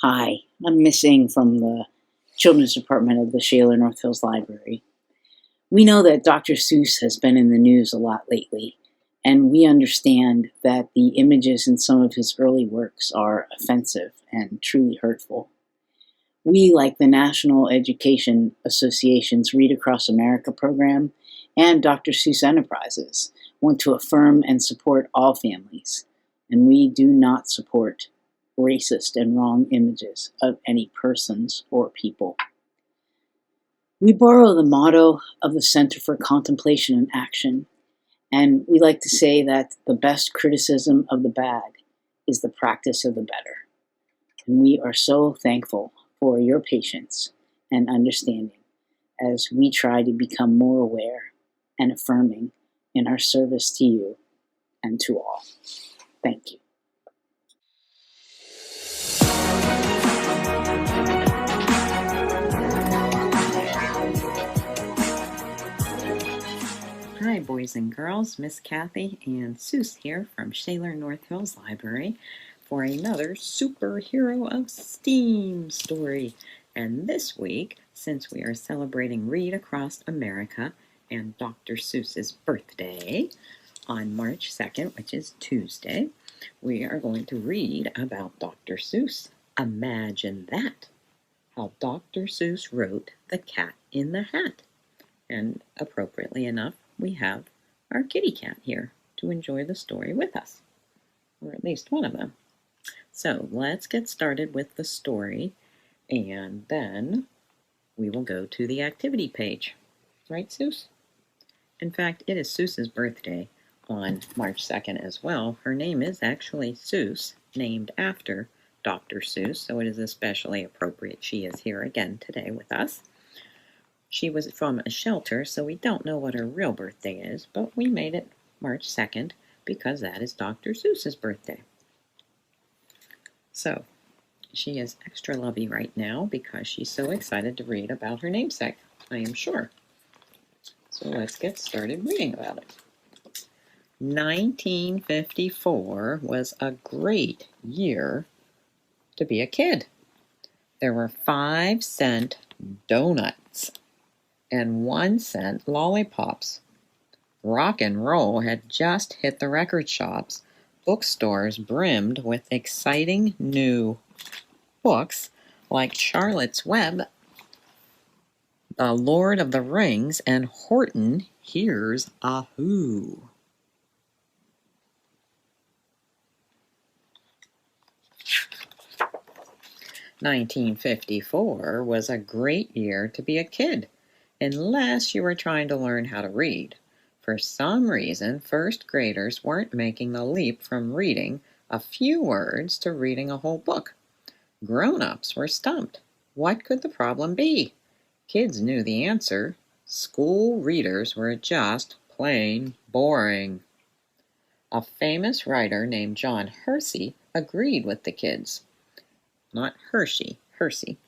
Hi, I'm missing from the Children's Department of the Shaler North Hills Library. We know that Dr. Seuss has been in the news a lot lately, and we understand that the images in some of his early works are offensive and truly hurtful. We, like the National Education Association's Read Across America program and Dr. Seuss Enterprises, want to affirm and support all families, and we do not support racist and wrong images of any persons or people. We borrow the motto of the Center for Contemplation and Action, and we like to say that the best criticism of the bad is the practice of the better. And we are so thankful for your patience and understanding as we try to become more aware and affirming in our service to you and to all. Thank you. Hi, boys and girls. Miss Kathy and Seuss here from Shaler North Hills Library for another Superhero of STEAM story. And this week, since we are celebrating Read Across America and Dr. Seuss's birthday on March 2nd, which is Tuesday, we are going to read about Dr. Seuss. Imagine that! How Dr. Seuss wrote The Cat in the Hat. And appropriately enough, we have our kitty cat here to enjoy the story with us, or at least one of them. So let's get started with the story, and then we will go to the activity page. Right, Seuss? In fact, it is Seuss's birthday on March 2nd as well. Her name is actually Seuss, named after Dr. Seuss, so it is especially appropriate she is here again today with us. She was from a shelter, so we don't know what her real birthday is, but we made it March 2nd because that is Dr. Seuss's birthday. So, she is extra lovey right now because she's so excited to read about her namesake, I am sure. So let's get started reading about it. 1954 was a great year to be a kid. There were 5-cent donuts and 1-cent lollipops. Rock and roll had just hit the record shops. Bookstores brimmed with exciting new books like Charlotte's Web, The Lord of the Rings, and Horton Hears a Who. "1954 was a great year to be a kid, unless you were trying to learn how to read. For some reason, first graders weren't making the leap from reading a few words to reading a whole book. Grown-ups were stumped. What could the problem be? Kids knew the answer. School readers were just plain boring. A famous writer named John Hersey agreed with the kids. Not Hershey, Hersey.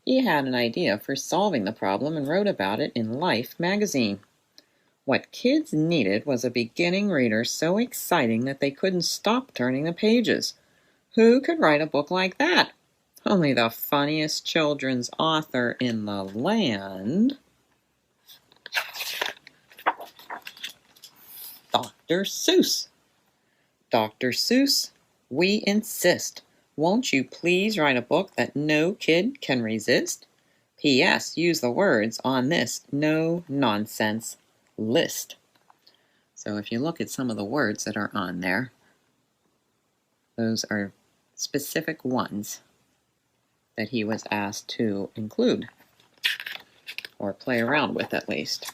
He had an idea for solving the problem and wrote about it in Life magazine. What kids needed was a beginning reader so exciting that they couldn't stop turning the pages. Who could write a book like that? Only the funniest children's author in the land, Dr. Seuss. Dr. Seuss, we insist. Won't you please write a book that no kid can resist? P.S. Use the words on this no-nonsense list. So if you look at some of the words that are on there, those are specific ones that he was asked to include, or play around with at least.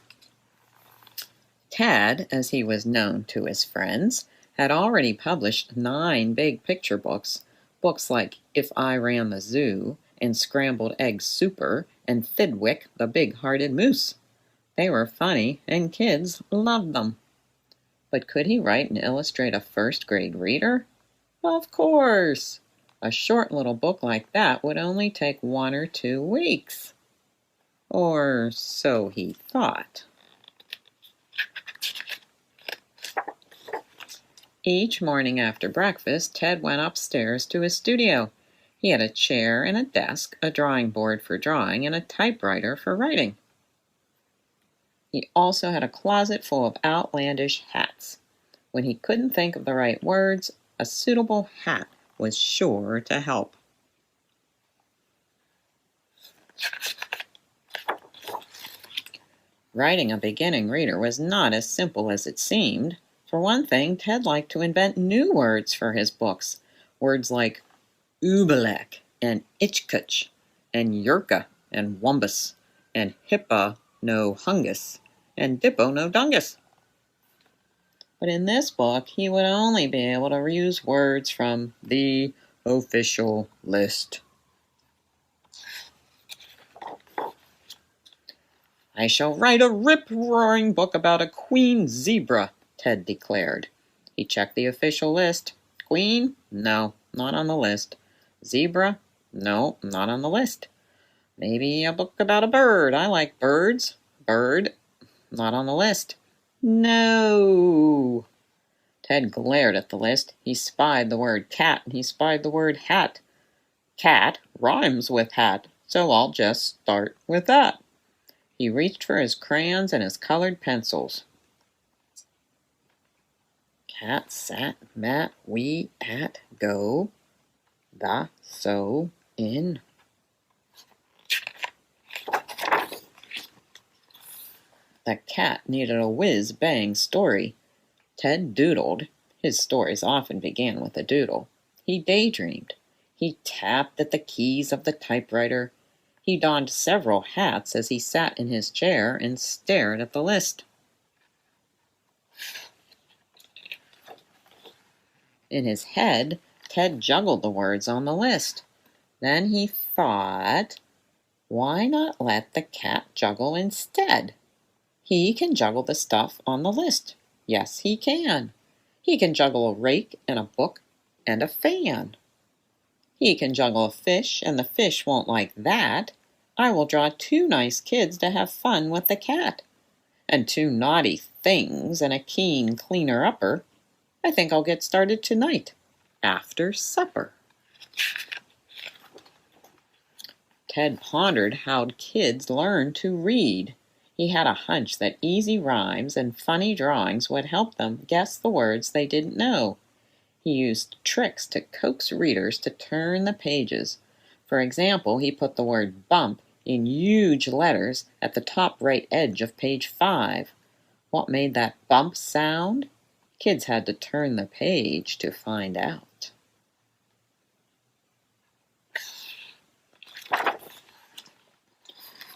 Tad, as he was known to his friends, had already published 9 big picture books. Books like If I Ran the Zoo, and Scrambled Egg Super, and Fidwick the Big-Hearted Moose. They were funny, and kids loved them. But could he write and illustrate a first-grade reader? Of course! A short little book like that would only take 1 or 2 weeks. Or so he thought. Each morning after breakfast, Ted went upstairs to his studio. He had a chair and a desk, a drawing board for drawing, and a typewriter for writing. He also had a closet full of outlandish hats. When he couldn't think of the right words, a suitable hat was sure to help. Writing a beginning reader was not as simple as it seemed. For one thing, Ted liked to invent new words for his books. Words like oobelek and itchkutch and yurka and wumbus and hippa no hungus and dippo no dungus. But in this book, he would only be able to use words from the official list. I shall write a rip-roaring book about a queen zebra, Ted declared. He checked the official list. Queen? No, not on the list. Zebra? No, not on the list. Maybe a book about a bird. I like birds. Bird? Not on the list. No. Ted glared at the list. He spied the word cat, and he spied the word hat. Cat rhymes with hat, so I'll just start with that. He reached for his crayons and his colored pencils. Cat, sat, mat, we, at, go, the, so, in. The cat needed a whiz-bang story. Ted doodled. His stories often began with a doodle. He daydreamed. He tapped at the keys of the typewriter. He donned several hats as he sat in his chair and stared at the list. In his head, Ted juggled the words on the list. Then he thought, why not let the cat juggle instead? He can juggle the stuff on the list. Yes, he can. He can juggle a rake and a book and a fan. He can juggle a fish, and the fish won't like that. I will draw 2 nice kids to have fun with the cat, and 2 naughty things and a keen cleaner-upper. I think I'll get started tonight, after supper. Ted pondered how kids learn to read. He had a hunch that easy rhymes and funny drawings would help them guess the words they didn't know. He used tricks to coax readers to turn the pages. For example, he put the word bump in huge letters at the top right edge of page 5. What made that bump sound? Kids had to turn the page to find out.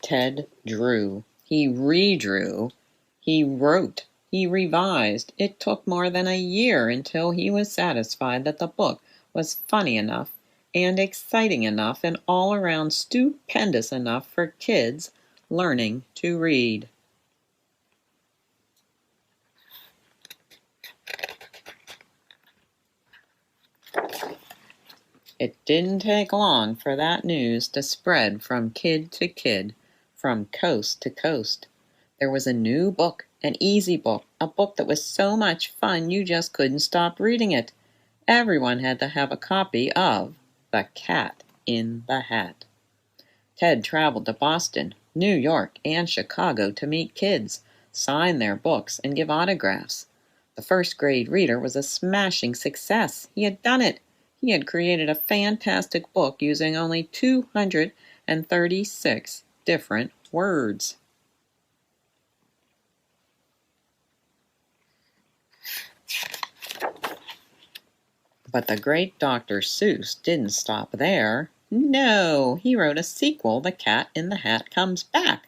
Ted drew. He redrew. He wrote. He revised. It took more than a year until he was satisfied that the book was funny enough and exciting enough and all around stupendous enough for kids learning to read. It didn't take long for that news to spread from kid to kid, from coast to coast. There was a new book, an easy book, a book that was so much fun you just couldn't stop reading it. Everyone had to have a copy of The Cat in the Hat. Ted traveled to Boston, New York, and Chicago to meet kids, sign their books, and give autographs. The first grade reader was a smashing success. He had done it. He had created a fantastic book using only 236 different words. But the great Dr. Seuss didn't stop there. No, he wrote a sequel, The Cat in the Hat Comes Back,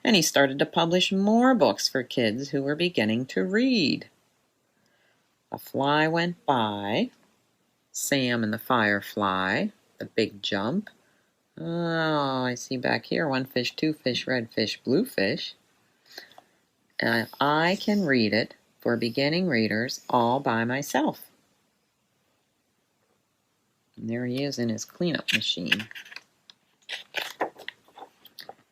and he started to publish more books for kids who were beginning to read. A Fly Went By, Sam and the Firefly, The Big Jump. Oh, I see back here, 1 fish, 2 fish, red fish, blue fish. And I can read it for beginning readers all by myself. And there he is in his cleanup machine.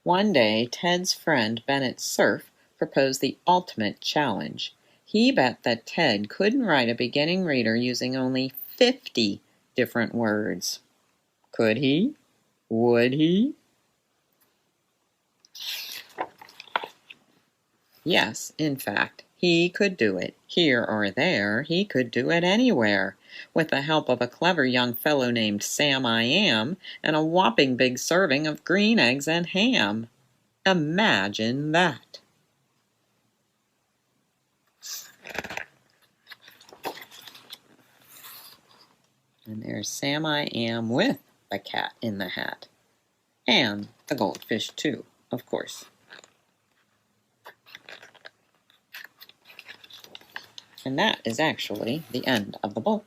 One day, Ted's friend Bennett Cerf proposed the ultimate challenge. He bet that Ted couldn't write a beginning reader using only 50 different words. Could he? Would he? Yes, in fact, he could do it here or there. He could do it anywhere, with the help of a clever young fellow named Sam-I-Am and a whopping big serving of green eggs and ham. Imagine that. And there's Sam-I-Am with the cat in the hat. And the goldfish too, of course. And that is actually the end of the book.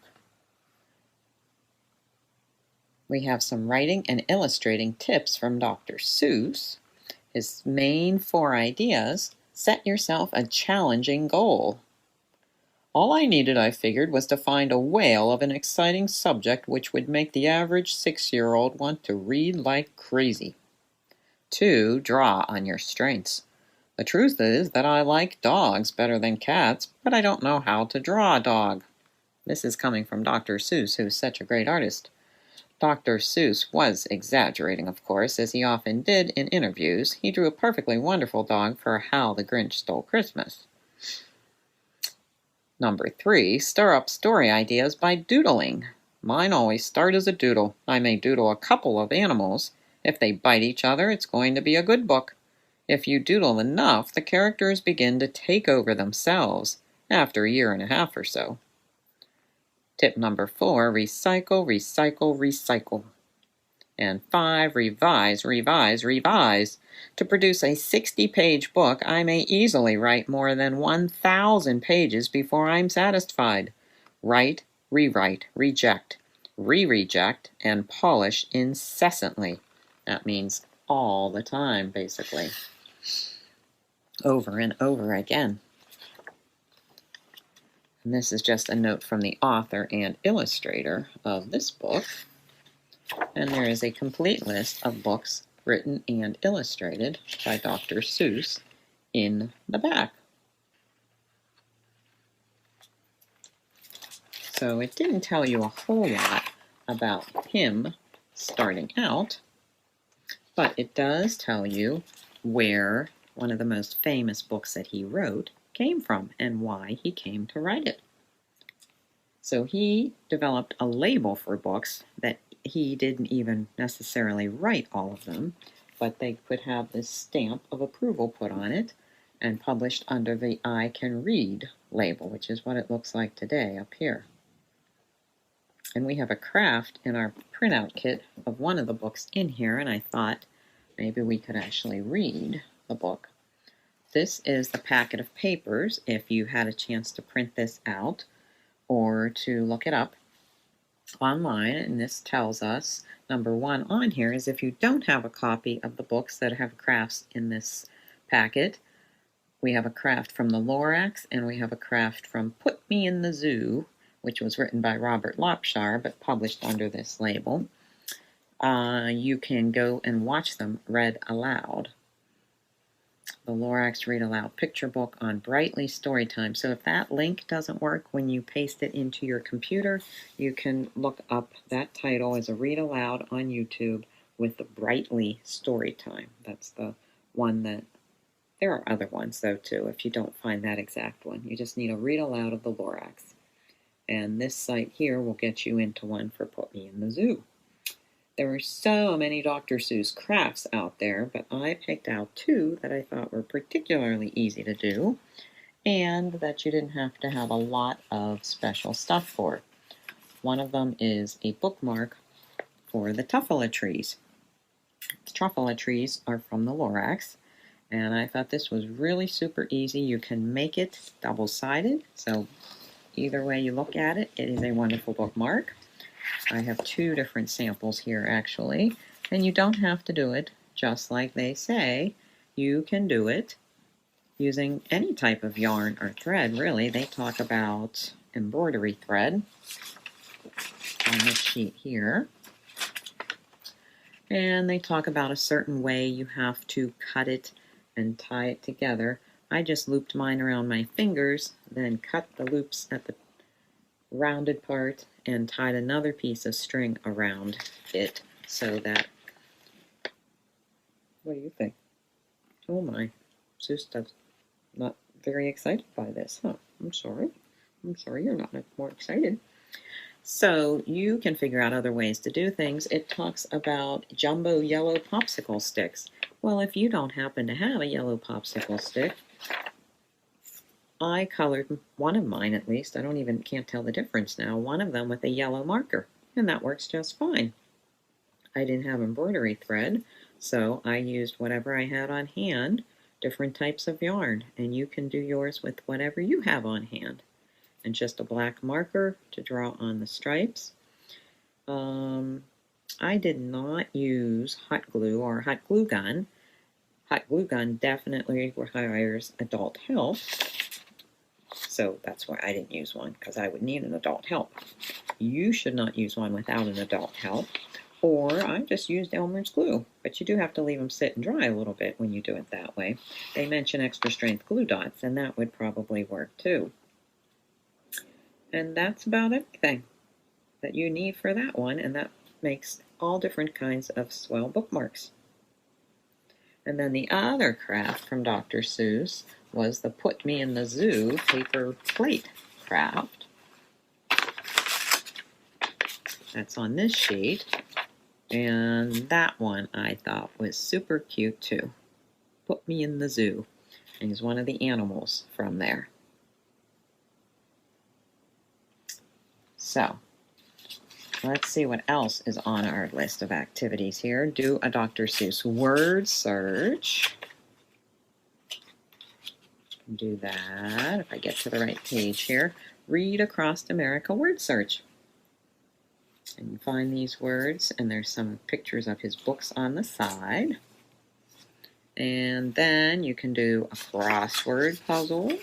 We have some writing and illustrating tips from Dr. Seuss. His main 4 ideas: set yourself a challenging goal. All I needed, I figured, was to find a whale of an exciting subject which would make the average 6-year-old want to read like crazy. 2, draw on your strengths. The truth is that I like dogs better than cats, but I don't know how to draw a dog. This is coming from Dr. Seuss, who's such a great artist. Dr. Seuss was exaggerating, of course, as he often did in interviews. He drew a perfectly wonderful dog for How the Grinch Stole Christmas. Number 3, stir up story ideas by doodling. Mine always start as a doodle. I may doodle a couple of animals. If they bite each other, it's going to be a good book. If you doodle enough, the characters begin to take over themselves after a year and a half or so. Tip number 4, recycle, recycle, recycle. And 5, revise, revise, revise. To produce a 60-page book, I may easily write more than 1,000 pages before I'm satisfied. Write, rewrite, reject, re-reject, and polish incessantly. That means all the time, basically. Over and over again. And this is just a note from the author and illustrator of this book. And there is a complete list of books written and illustrated by Dr. Seuss in the back. So it didn't tell you a whole lot about him starting out, but it does tell you where one of the most famous books that he wrote came from and why he came to write it. So he developed a label for books that he didn't even necessarily write all of them, but they could have this stamp of approval put on it and published under the I Can Read label, which is what it looks like today up here. And we have a craft in our printout kit of one of the books in here, and I thought maybe we could actually read the book. This is the packet of papers, if you had a chance to print this out or to look it up online. And this tells us, number 1 on here is if you don't have a copy of the books that have crafts in this packet, we have a craft from the Lorax and we have a craft from Put Me in the Zoo, which was written by Robert Lopshire but published under this label. You can go and watch them read aloud. The Lorax Read Aloud picture book on Brightly Storytime. So if that link doesn't work when you paste it into your computer, you can look up that title as a read aloud on YouTube with the Brightly Storytime. That's the one that, there are other ones though too, if you don't find that exact one. You just need a read aloud of the Lorax. And this site here will get you into one for Put Me in the Zoo. There are so many Dr. Seuss crafts out there, but I picked out 2 that I thought were particularly easy to do and that you didn't have to have a lot of special stuff for. One of them is a bookmark for the Tefla trees. The Tefla trees are from the Lorax, and I thought this was really super easy. You can make it double-sided, so either way you look at it, it is a wonderful bookmark. I have 2 different samples here actually, and you don't have to do it just like they say. You can do it using any type of yarn or thread, really. They talk about embroidery thread on this sheet here. And they talk about a certain way you have to cut it and tie it together. I just looped mine around my fingers, then cut the loops at the rounded part and tied another piece of string around it so that, what do you think? Oh my, Seuss does not very excited by this, huh? I'm sorry you're not more excited. So you can figure out other ways to do things. It talks about jumbo yellow popsicle sticks. Well, if you don't happen to have a yellow popsicle stick, I colored one of mine, at least. I can't tell the difference now. One of them with a yellow marker, and that works just fine. I didn't have embroidery thread, so I used whatever I had on hand, different types of yarn, and you can do yours with whatever you have on hand. And just a black marker to draw on the stripes. I did not use hot glue or hot glue gun. Hot glue gun definitely requires adult help. So that's why I didn't use one, because I would need an adult help. You should not use one without an adult help. Or I just used Elmer's glue, but you do have to leave them sit and dry a little bit when you do it that way. They mention extra strength glue dots, and that would probably work too. And that's about everything that you need for that one, and that makes all different kinds of swell bookmarks. And then the other craft from Dr. Seuss was the Put Me in the Zoo paper plate craft. That's on this sheet, and that one I thought was super cute too. Put Me in the Zoo, and he's one of the animals from there. So, let's see what else is on our list of activities here. Do a Dr. Seuss word search. Do that if I get to the right page here. Read Across America word search. And you find these words, and there's some pictures of his books on the side. And then you can do a crossword puzzle,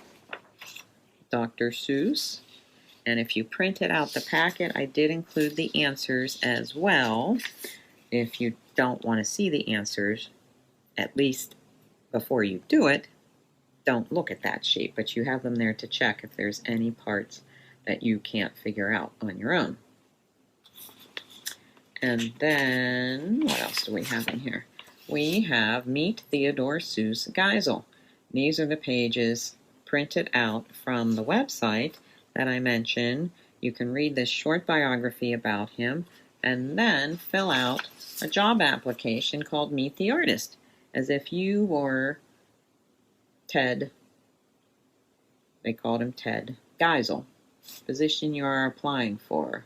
Dr. Seuss. And if you printed out the packet, I did include the answers as well. If you don't want to see the answers, at least before you do it, don't look at that sheet, but you have them there to check if there's any parts that you can't figure out on your own. And then, what else do we have in here? We have Meet Theodore Seuss Geisel. These are the pages printed out from the website that I mentioned. You can read this short biography about him and then fill out a job application called Meet the Artist, as if you were Ted, they called him Ted Geisel, position you are applying for,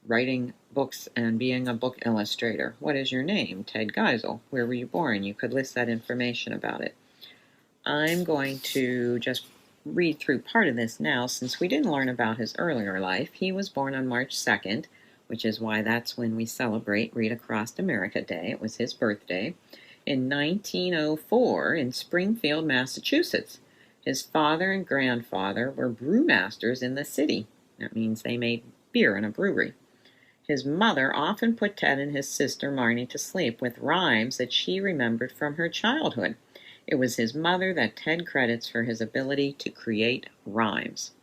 writing books and being a book illustrator. What is your name? Ted Geisel. Where were you born? You could list that information about it. I'm going to just read through part of this now, since we didn't learn about his earlier life. He was born on March 2nd, which is why that's when we celebrate Read Across America Day. It was his birthday. In 1904 in Springfield, Massachusetts. His father and grandfather were brewmasters in the city. That means they made beer in a brewery. His mother often put Ted and his sister Marnie to sleep with rhymes that she remembered from her childhood. It was his mother that Ted credits for his ability to create rhymes.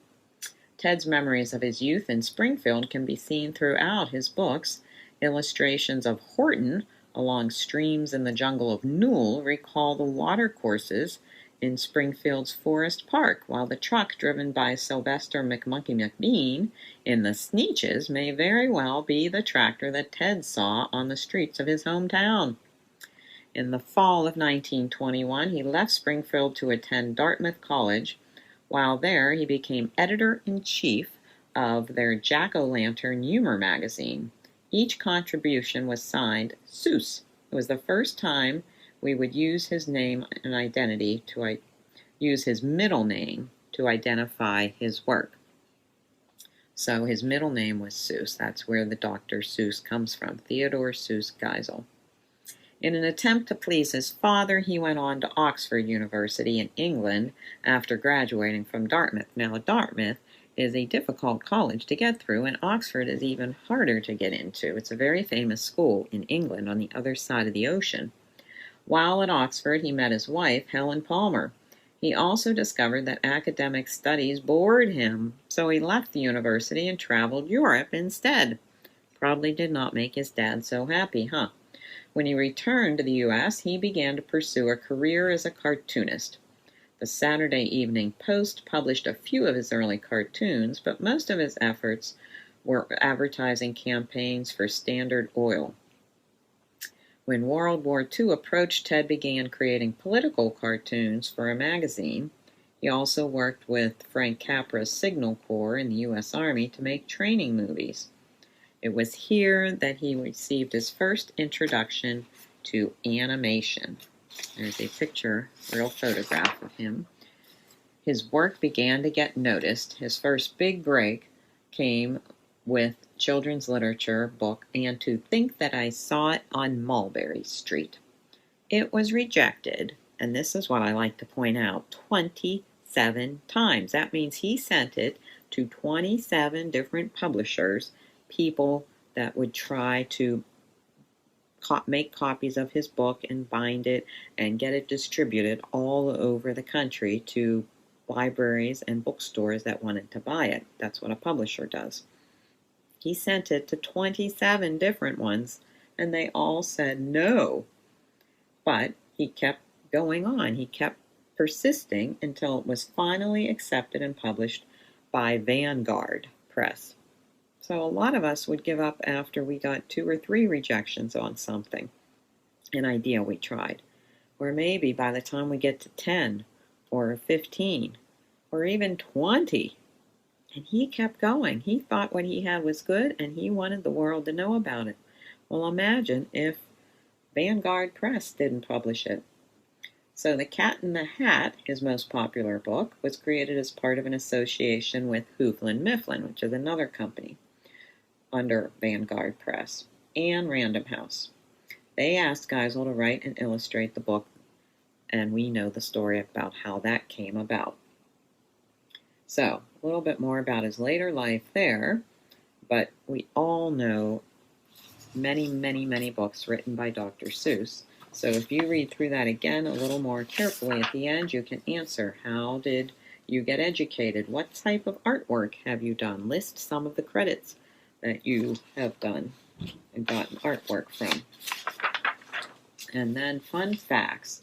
Ted's memories of his youth in Springfield can be seen throughout his books. Illustrations of Horton along streams in the jungle of Newell recall the watercourses in Springfield's Forest Park, while the truck driven by Sylvester McMonkey McBean in the Sneetches may very well be the tractor that Ted saw on the streets of his hometown. In the fall of 1921, he left Springfield to attend Dartmouth College. While there, he became editor-in-chief of their Jack-o'-lantern humor magazine. Each contribution was signed Seuss. It was the first time we would use his name and identity to use his middle name to identify his work. So his middle name was Seuss. That's where the Dr. Seuss comes from, Theodore Seuss Geisel. In an attempt to please his father, he went on to Oxford University in England after graduating from Dartmouth. Now, Dartmouth is a difficult college to get through, and Oxford is even harder to get into. It's a very famous school in England on the other side of the ocean. While at Oxford, he met his wife, Helen Palmer. He also discovered that academic studies bored him, so he left the university and traveled Europe instead. Probably did not make his dad so happy, huh? When he returned to the U.S., he began to pursue a career as a cartoonist. The Saturday Evening Post published a few of his early cartoons, but most of his efforts were advertising campaigns for Standard Oil. When World War II approached, Ted began creating political cartoons for a magazine. He also worked with Frank Capra's Signal Corps in the U.S. Army to make training movies. It was here that he received his first introduction to animation. There's a picture, real photograph of him. His work began to get noticed. His first big break came with children's literature book, And to Think That I Saw It on Mulberry Street. It was rejected, and this is what I like to point out, 27 times. That means he sent it to 27 different publishers, people that would try to make copies of his book and bind it and get it distributed all over the country to libraries and bookstores that wanted to buy it. That's what a publisher does. He sent it to 27 different ones, and they all said no. But he kept going on. He kept persisting until it was finally accepted and published by Vanguard Press. So a lot of us would give up after we got 2 or 3 rejections on something, an idea we tried. Or maybe by the time we get to 10 or 15 or even 20. And he kept going. He thought what he had was good, and he wanted the world to know about it. Well, imagine if Vanguard Press didn't publish it. So The Cat in the Hat, his most popular book, was created as part of an association with Hooflin Mifflin, which is another company under Vanguard Press, and Random House. They asked Geisel to write and illustrate the book, and we know the story about how that came about. So, a little bit more about his later life there, but we all know many, many, many books written by Dr. Seuss. So if you read through that again a little more carefully at the end, you can answer, how did you get educated? What type of artwork have you done? List some of the credits that you have done and gotten artwork from. And then fun facts.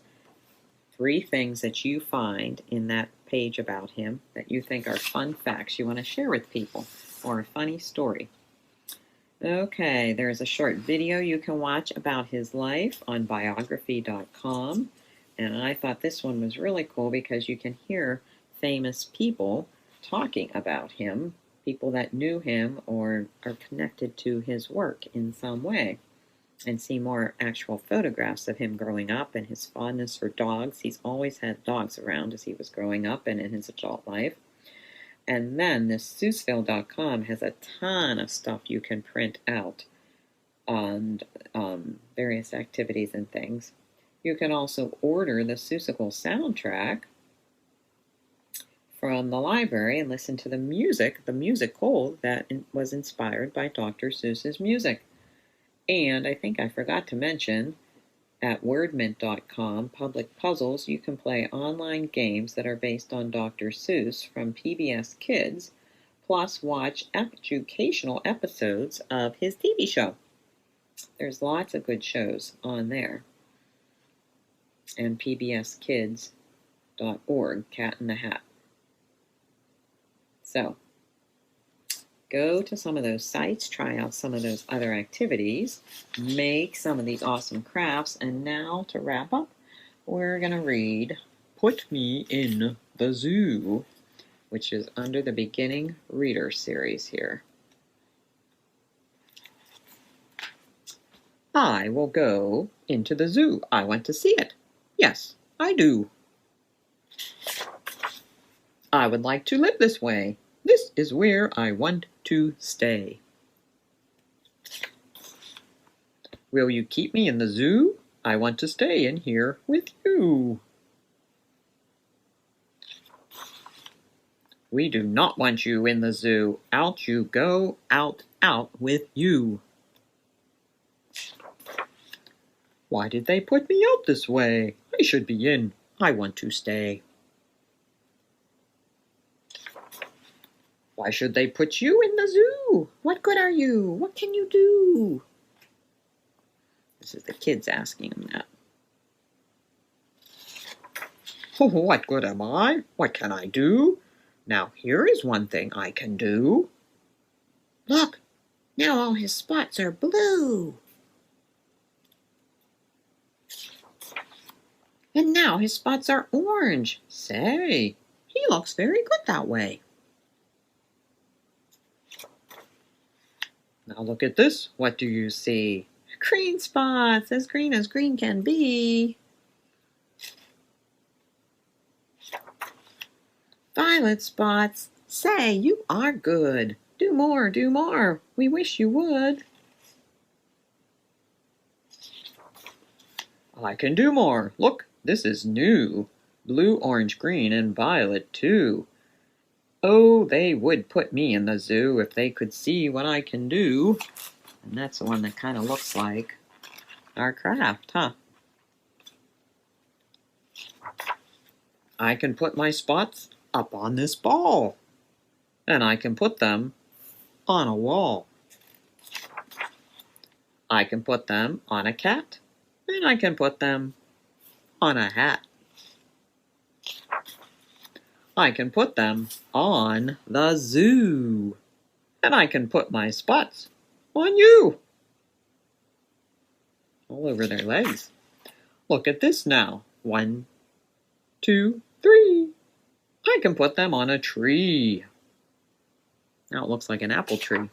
3 things that you find in that page about him that you think are fun facts you want to share with people, or a funny story. Okay, there's a short video you can watch about his life on biography.com, and I thought this one was really cool because you can hear famous people talking about him, people that knew him or are connected to his work in some way, and see more actual photographs of him growing up and his fondness for dogs. He's always had dogs around as he was growing up and in his adult life. And then this Seussville.com has a ton of stuff you can print out on various activities and things. You can also order the Seussical soundtrack from the library and listen to the musical that was inspired by Dr. Seuss's music. And I think I forgot to mention, at wordmint.com, Public Puzzles, you can play online games that are based on Dr. Seuss from PBS Kids, plus watch educational episodes of his TV show. There's lots of good shows on there. And pbskids.org, Cat in the Hat. So, go to some of those sites, try out some of those other activities, make some of these awesome crafts, and now to wrap up, we're going to read Put Me in the Zoo, which is under the Beginning Reader series here. I will go into the zoo. I want to see it. Yes, I do. I would like to live this way. This is where I want to stay. Will you keep me in the zoo? I want to stay in here with you. We do not want you in the zoo. Out you go, out, out with you. Why did they put me out this way? I should be in. I want to stay. Why should they put you in the zoo? What good are you? What can you do? This is the kids asking him that. Oh, what good am I? What can I do? Now here is one thing I can do. Look, now all his spots are blue. And now his spots are orange. Say, he looks very good that way. Now look at this. What do you see? Green spots, as green can be. Violet spots. Say, you are good. Do more, do more. We wish you would. I can do more. Look, this is new. Blue, orange, green, and violet too. Oh, they would put me in the zoo if they could see what I can do. And that's the one that kind of looks like our craft, huh? I can put my spots up on this ball. And I can put them on a wall. I can put them on a cat. And I can put them on a hat. I can put them on the zoo. And I can put my spots on you. All over their legs. Look at this now. 1, 2, 3. I can put them on a tree. Now it looks like an apple tree.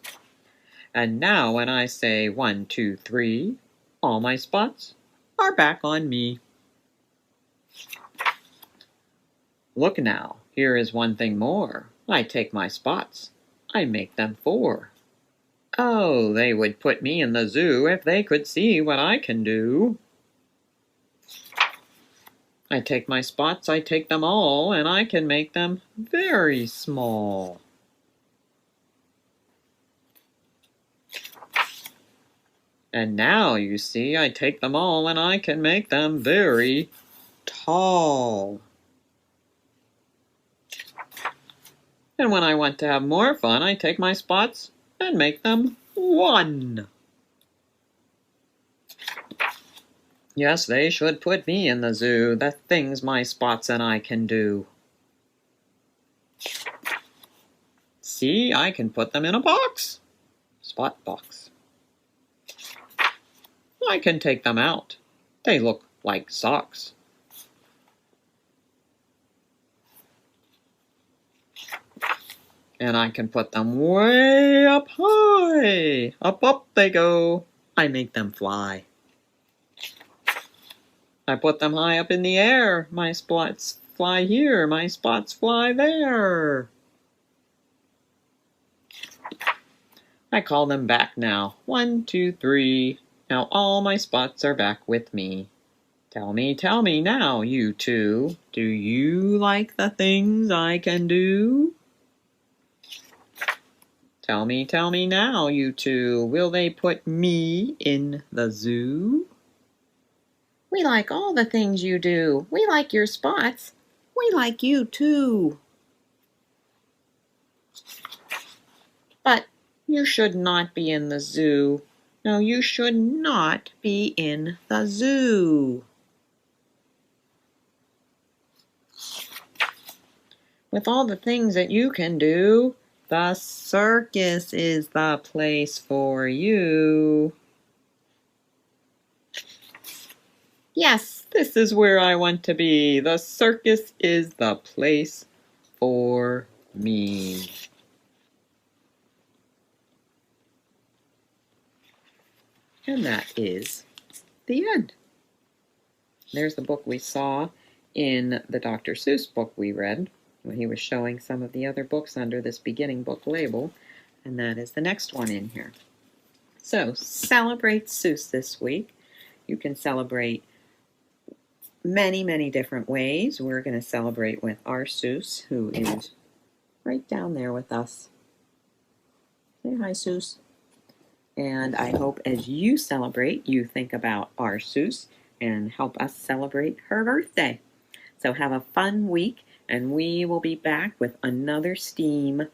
And now when I say 1, 2, 3, all my spots are back on me. Look now, here is one thing more. I take my spots. I make them 4. Oh, they would put me in the zoo if they could see what I can do. I take my spots, I take them all, and I can make them very small. And now, you see, I take them all and I can make them very tall. And when I want to have more fun, I take my spots and make them 1. Yes, they should put me in the zoo, the things my spots and I can do. See, I can put them in a box. Spot box. I can take them out. They look like socks. And I can put them way up high. Up they go. I make them fly. I put them high up in the air. My spots fly here. My spots fly there. I call them back now. 1, 2, 3. Now all my spots are back with me. Tell me now, you two. Do you like the things I can do? Tell me now, you two. Will they put me in the zoo? We like all the things you do. We like your spots. We like you too. But you should not be in the zoo. No, you should not be in the zoo. With all the things that you can do, the circus is the place for you. Yes, this is where I want to be. The circus is the place for me. And that is the end. There's the book we saw in the Dr. Seuss book we read when he was showing some of the other books under this beginning book label, and that is the next one in here. So, celebrate Seuss this week. You can celebrate many different ways. We're going to celebrate with our Seuss, who is right down there with us. Say hi, Seuss. And I hope as you celebrate, you think about our Seuss and help us celebrate her birthday. So have a fun week, and we will be back with another S.T.E.A.M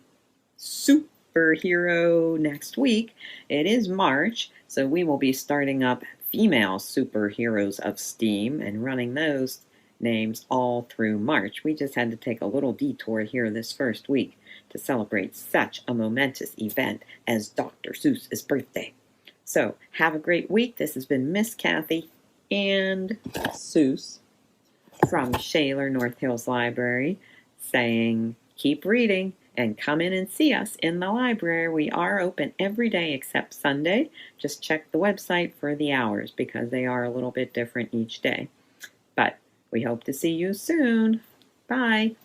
superhero next week. It is March, so we will be starting up female superheroes of STEAM and running those names all through March. We just had to take a little detour here this first week to celebrate such a momentous event as Dr. Seuss's birthday. So have a great week. This has been Miss Kathy and Seuss from Shaler, North Hills Library, saying keep reading and come in and see us in the library. We are open every day except Sunday. Just check the website for the hours because they are a little bit different each day. But we hope to see you soon. Bye.